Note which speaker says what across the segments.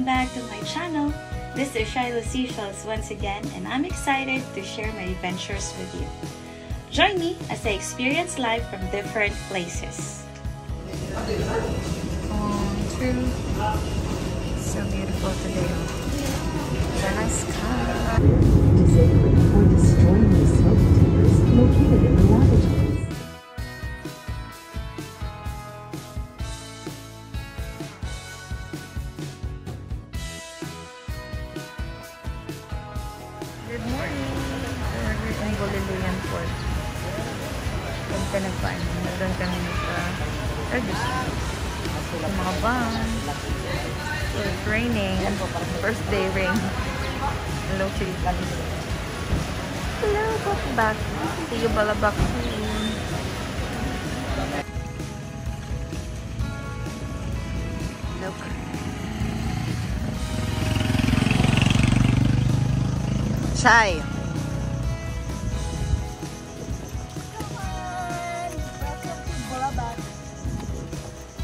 Speaker 1: back to my channel. This is Shiloh Seashells once again, and I'm excited to share my adventures with you. Join me as I experience life from different places.
Speaker 2: True. So beautiful today. The nice sky.
Speaker 3: Sacred for destroying the smoke detectors located in the lavatories.
Speaker 2: Good morning. We're in Bolilean Port. Doon ka nagpaan. Doon kami nagpa-register. Yung mga van. So it's raining. First day rain. Hello, chika. Hello, back. See you balabak soon. Look. Chai.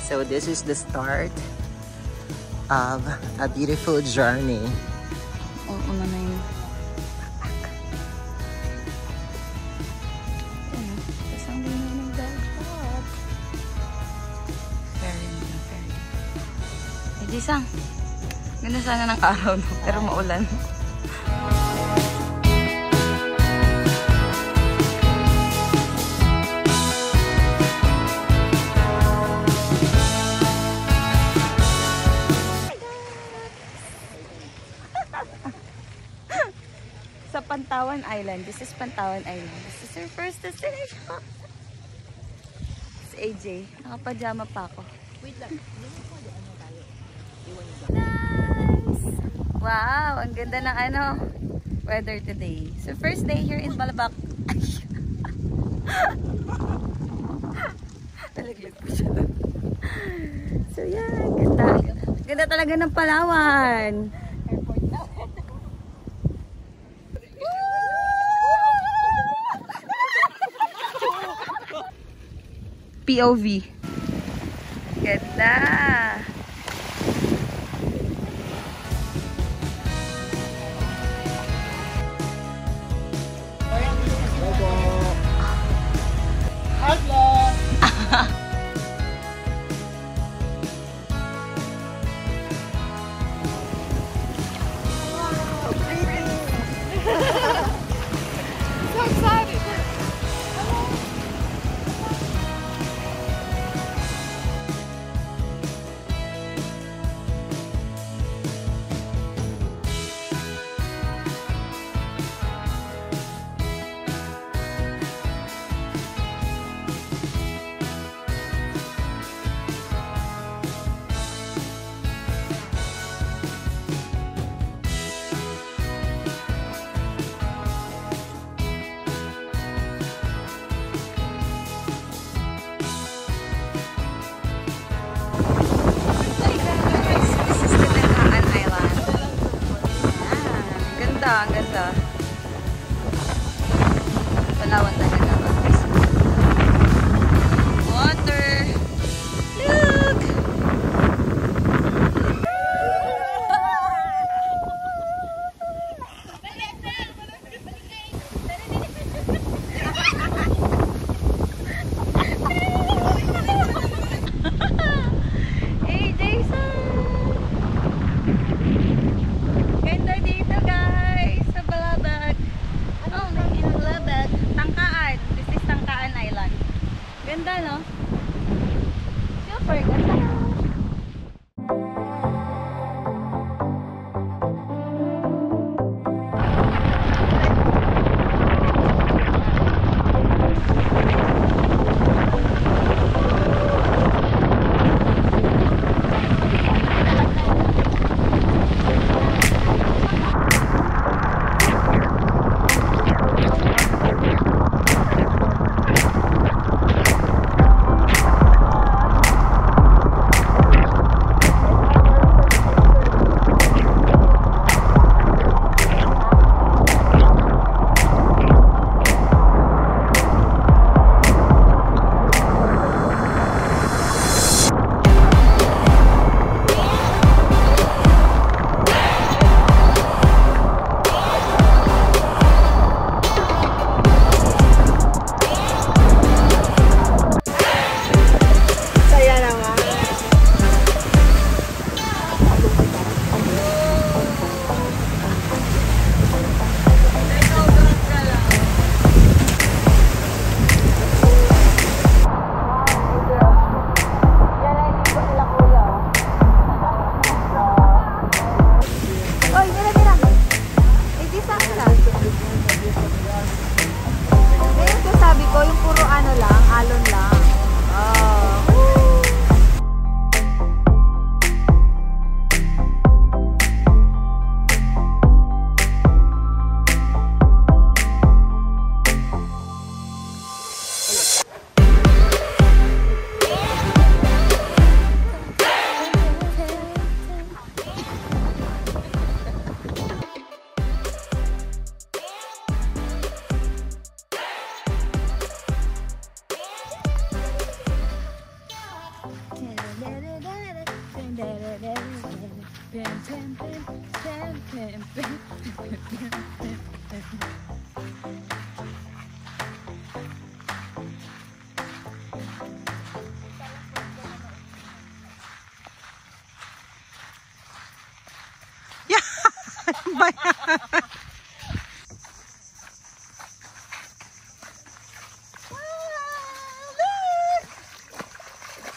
Speaker 2: So this is the start of a beautiful journey. Oo na na yun. Tapos ang lino ng dagat. Ferry na, ferry. Eh, Jisang. Ganda sana ng araw, no? Pero maulan. Sa Pantawan Island. This is Pantawan Island. This is our first destination. It's AJ. Nakapajama pa ako. Wait lang. Nice! Wow! Ang ganda ng weather today. So first day here in Balabac. Nalaglag po siya. So yan. Ganda. Ganda talaga ng Palawan. POV. Ganda.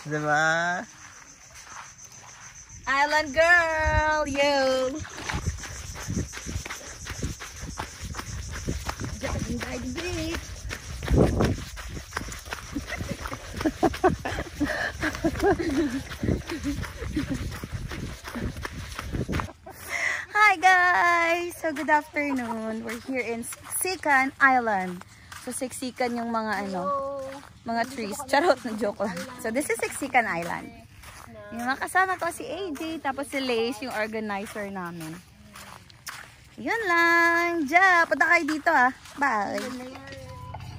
Speaker 2: Diba?
Speaker 1: Island girl, yo! Driving by the beach. Hi guys! So good afternoon. We're here in Siksikan Island. So Siksikan yung mga mga trees. Charot, na joke lang. So this is Siksikan Island. Yung mga kasama ko si AJ, tapos si Lace, yung organizer namin. Yun lang. Ja, punta kayo dito ah. Bye.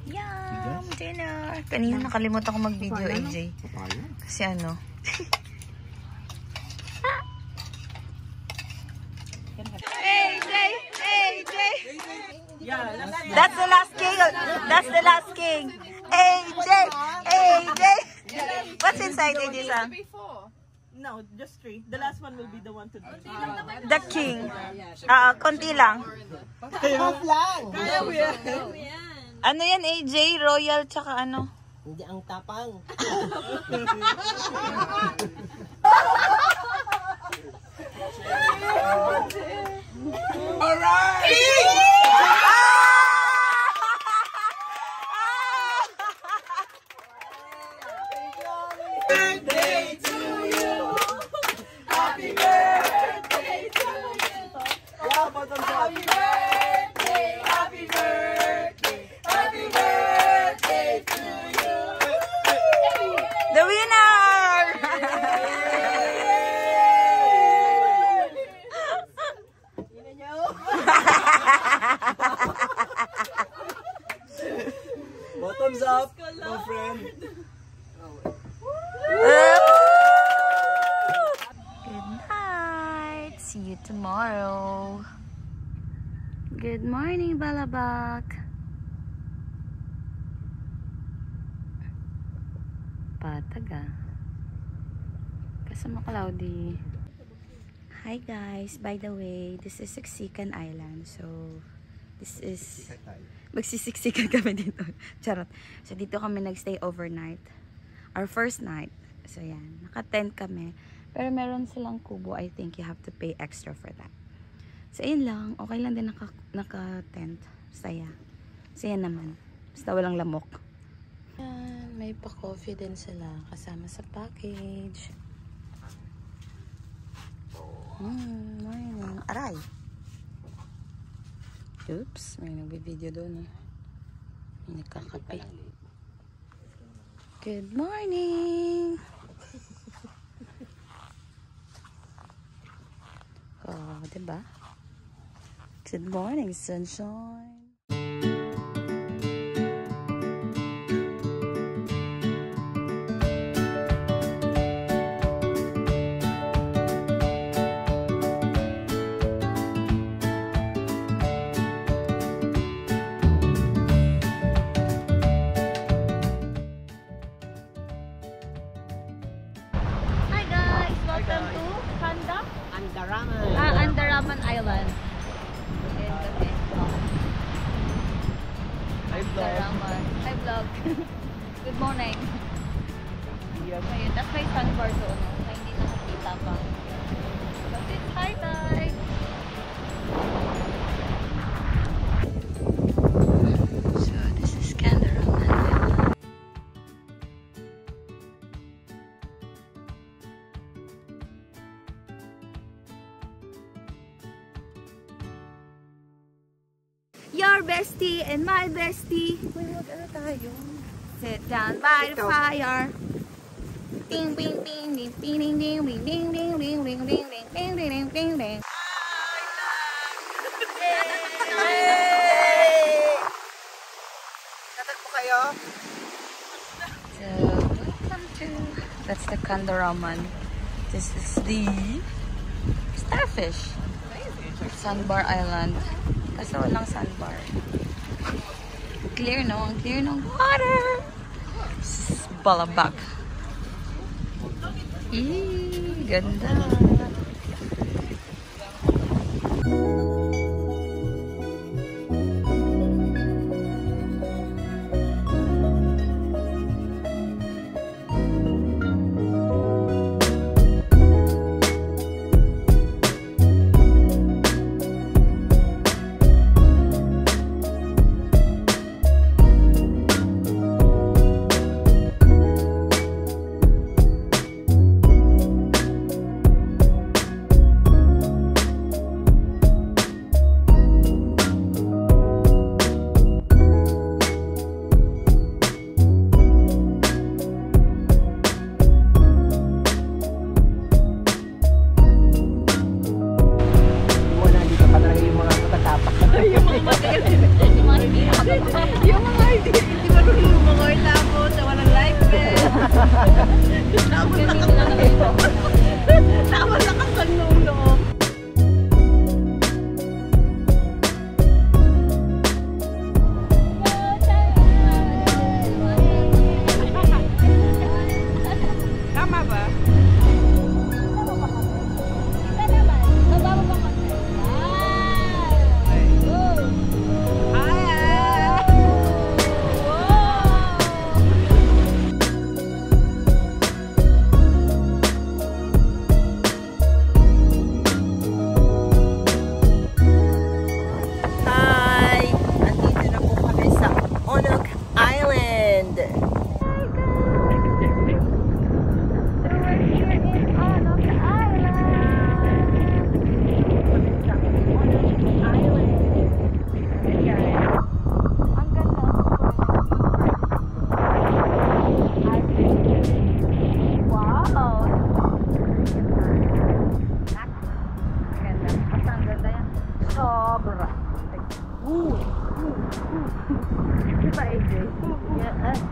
Speaker 1: Yum, dinner. Kanina nakalimutan ko mag-video, AJ. Kasi ano. AJ! AJ! That's the last king. That's the last king. AJ! AJ! What's inside AJ, Sam?
Speaker 4: No, just 3. The last one will be the one to do.
Speaker 1: The king. Konti lang.
Speaker 2: Half lang!
Speaker 1: Ano yan, AJ? Royal tsaka ano?
Speaker 2: Hindi ang tapang.
Speaker 1: The winner!
Speaker 4: Bottoms up, my friend.
Speaker 1: Good night. See you tomorrow. Good morning, Balabak. Pataga. Kasama cloudy. Hi guys. By the way, this is Siksikan Island. So, this is... Magsisiksikan kami dito. Charot. So, dito kami nagstay overnight. Our first night. So, yan. Naka-tent kami. Pero meron silang kubo. I think you have to pay extra for that. So, yun lang. Okay lang din naka-tent. Saya. Saya naman. Basta walang lamok. Yan. May pa-coffee din sila. Kasama sa package. Morning. Aray! Oops. May nag-video doon eh. May nagkakape. Good morning! Oh, diba? Good morning, sunshine. Hi guys, welcome to Kanda? Andaraman Island.
Speaker 4: Hi, vlog.
Speaker 1: Andaraman. Hi vlog. Good morning. Ayun, that's my sunbar doon. Na hindi nakikita pa. That's it. Hi guys. So this is Andaraman Island. Your bestie and my bestie. Uy, mag-ano tayo? Sit down by the fire. Ding, ding, ding, ding, ding, ding, ding, ding, ding, ding, ding, ding, ding, ding, ding, ding, ding.
Speaker 2: Tatak po kayo?
Speaker 1: So, welcome to... That's the Andaraman. This is the... Stop! fish. Sandbar Island. Kasi walang sandbar. Clear, no? Ang clear ng water. Balabak. Ganda.
Speaker 4: Yung mga hindi marunong lumangoy tapos walang life vest. Tapos nakasanulong. Tama ba?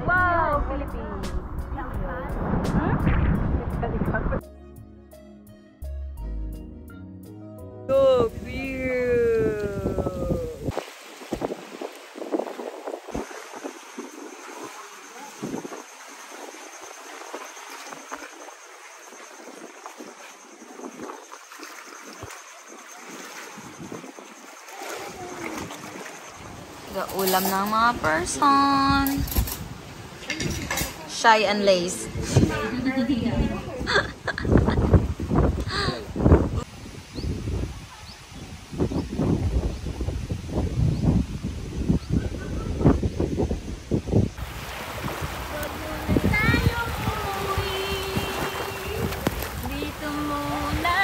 Speaker 4: Wow, Philippines. So beautiful.
Speaker 1: Ulam ng mga person. Shy and Lace. Dito muna.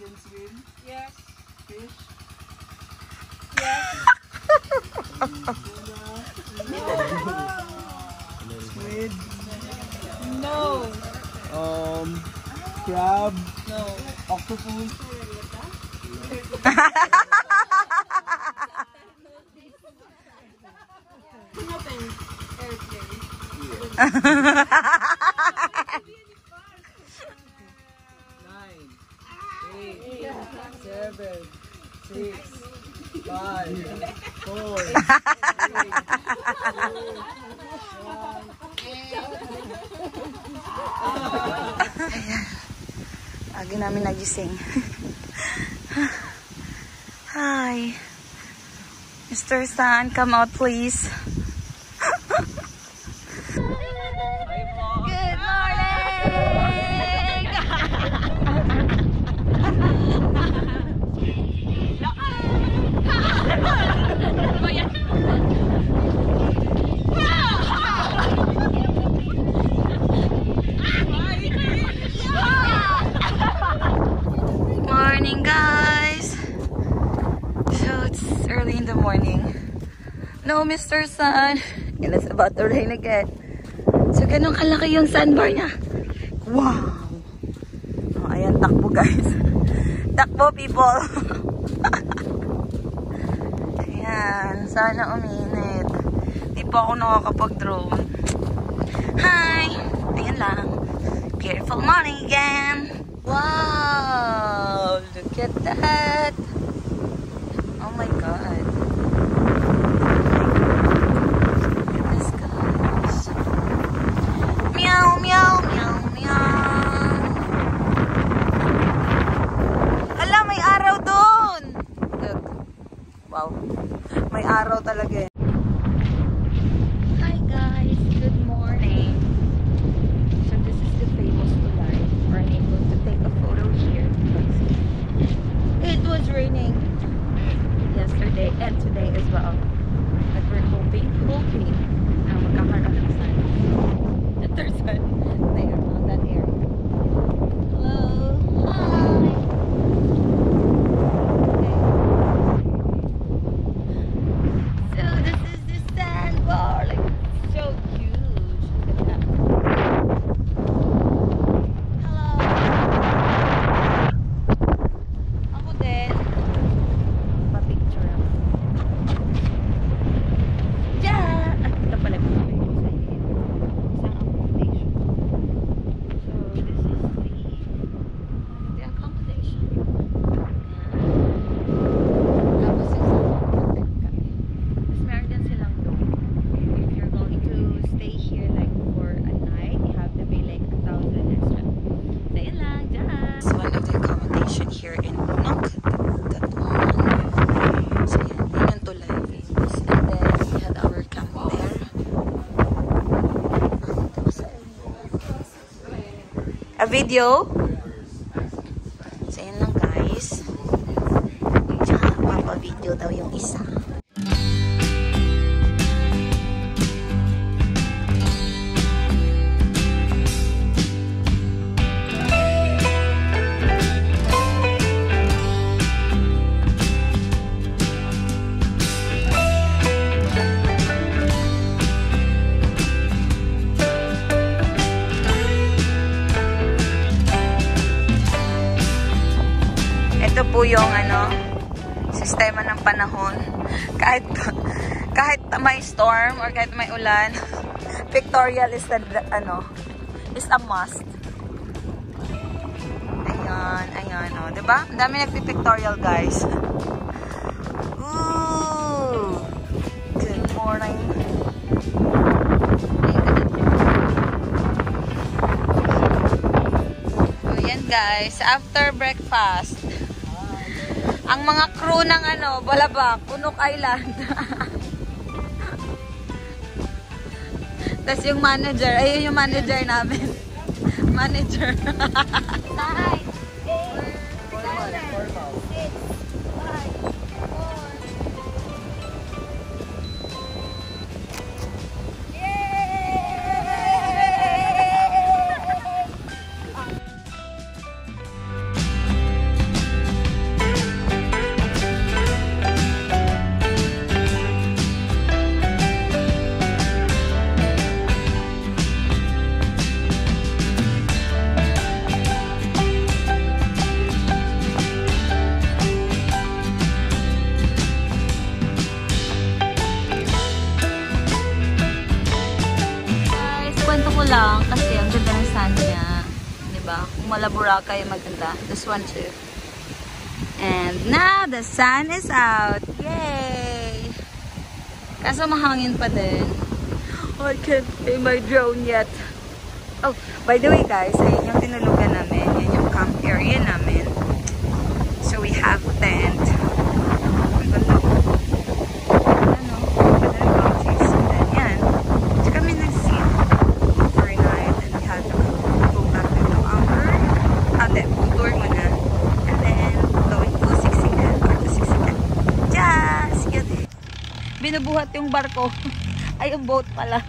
Speaker 4: Can swim?
Speaker 3: Yes.
Speaker 4: Fish?
Speaker 3: Yes.
Speaker 4: Squid?
Speaker 3: No.
Speaker 4: Crab?
Speaker 3: No.
Speaker 4: Octopus?
Speaker 3: Airplane.
Speaker 1: Agi namin nagising. Hi. Mr. Sun, come out please. Good morning! Morning guys! So it's early in the morning. No, Mr. Sun. And it's about to rain again. So ganun kalaki yung sandbar niya. Wow! Oh, ayan, takbo guys. Takbo people! Ayan, sana uminit. Di pa ako nakakapag-drone. Hi! Ayan lang. Beautiful morning again! Wow! Look at that! Oh my god. Look at this guys. Meow, meow, meow, meow. Ala, may araw doon! Look. Wow. May araw talaga eh. Hi guys, good morning. So this is the famous Tulay. We're able to take a photo here. It was raining yesterday and today as well. But we're hoping na magkakaroon ng sun. That there's sun there on that area. Hello. Hi. So this is the sandbar. Like so huge. Look at that. Hello. Ako din. Pa-picture ako. Yeah! At ito pala po kami sa isang accommodation. So this is the accommodation. Tapos isang content kami. Tapos meron din silang dome. If you're going to stay here like for a night, you have to pay like 1,000 extra. So yun lang, dyan! It's one of the accommodation here in Bunok. That one. So yun yung Tulay. And then we had our camp there. A video? So yun lang guys. Diyan, mapa-video daw yung isa. Ito po yung sistema ng panahon. Kahit may storm or kahit may ulan, pictorial is is a must. Ayan, oh, 'di ba? Ang dami nagpi-pictorial, guys. Ooh. Good morning. So, yan guys, after breakfast. Ang mga crew ng Balabak, Punok Island. Tapos yung manager, ayun yung manager namin. Manager. lang kasi ang ganda ng sun niya. Diba? Kung malabura kayo maganda. This one too. And now the sun is out. Yay! Kaso mahangin pa din. I can't pay my drone yet. Oh, by the way guys, ayun yung tinulugan namin. Yan yung camp area namin. So we have tent. Ang ganda. Ano? Ganda ng bounties. And then yan. So kami nag-sit overnight. And we had to go back to our tour muna. And then going to Siksikan. Or to Siksikan. Yes! Yun. Binubuhat yung barko. Ay, yung boat pala.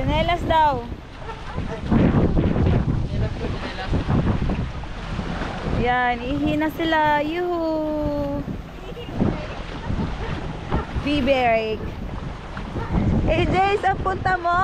Speaker 1: Sinelas daw. Yan, ihina sila. Yuhu! B-break. AJ, sa punta mo!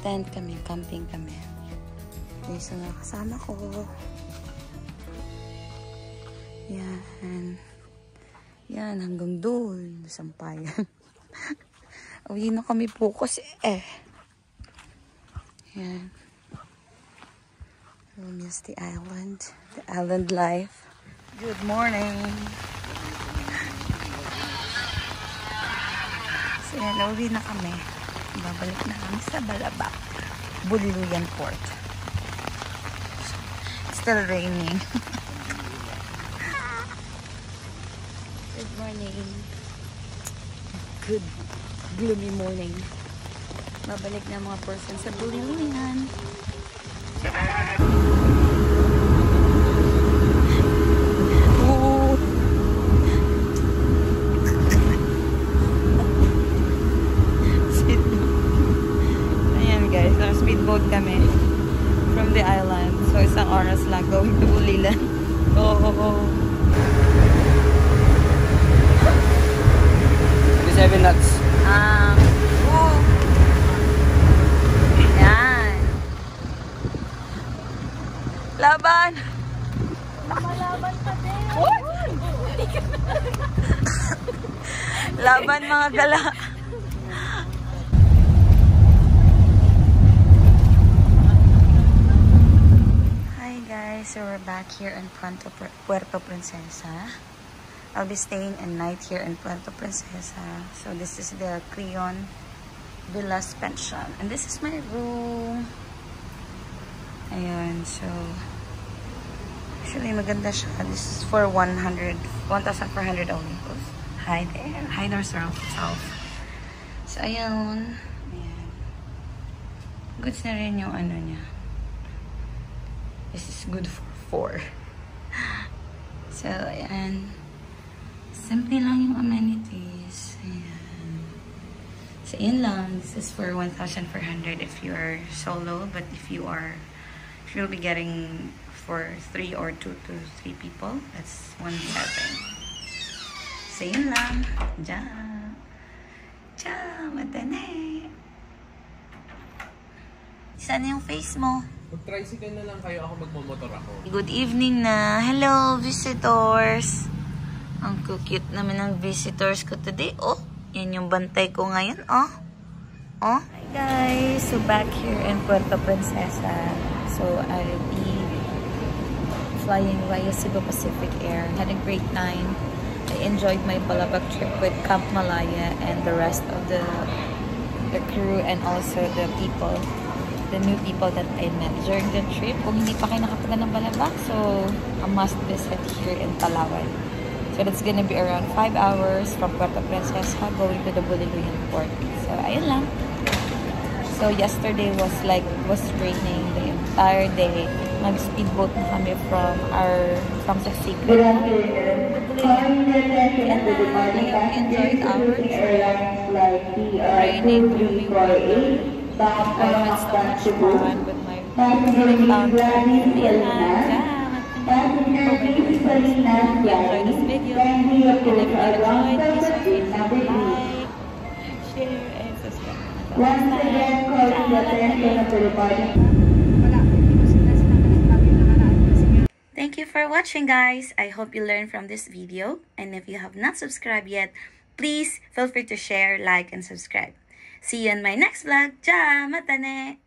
Speaker 1: tent kami, camping kami. Yung isa nga kasama ko. Yan. Yan, hanggang doon. Sampayan. Uwi na kami po kasi Yan. We miss the island life. Good morning. So yan, nauwi na kami. Babalik na kami sa Balabac, Buliluyan Port. Still raining. Good morning. Good gloomy morning. Babalik na mga person sa Buliluyan. Speedboat kami from the island. So, isang oras lang going to Bulilan. Oh.
Speaker 2: 7 knots.
Speaker 1: Yan. Laban! Laban pa din. Laban mga gala. So we're back here in Puerto Princesa. I'll be staying a night here in Puerto Princesa. So this is the Creon Villas Pension. And this is my room. Ayun, so actually maganda siya. This is for 1,400 only. Hi there. Hi there, self. So ayun. Ayan. Goods na rin yung ano niya. This is good for 4. So, ayan. Simple lang yung amenities. Ayan. So, yun lang. This is for 1,400 if you are solo. But if you'll be getting for 3 or 2 to 3 people, that's 1,700. So, yun lang. Matane. Saan yung face mo?
Speaker 5: Mag-tricycle na lang kayo, ako magmamotor ako.
Speaker 1: Good evening na. Hello, visitors. Ang cute naman ng visitors ko today. Oh, yan yung bantay ko ngayon. Oh. Hi guys. So back here in Puerto Princesa. So I'll be flying via Cebu Pacific Air. Had a great time. I enjoyed my Balabac trip with Camp Malaya and the rest of the crew and also the people. The new people that I met during the trip. Kung hindi pa kayo nakapunta ng Balabac, so a must visit here in Palawan. So that's gonna be around 5 hours from Puerto Princesa going to the Buliluyan Port. So ayun lang. So yesterday was raining the entire day. Nag-speedboat na kami from Siksikan. I enjoyed our trip. Raining, gloomy weather. I had so much fun with my hometown friends. Enjoy this video. And if you enjoyed, please like, share, and subscribe. Thank you for watching, guys. I hope you learned from this video. And if you have not subscribed yet, please feel free to share, like, and subscribe. See you in my next vlog. Ciao! Matane!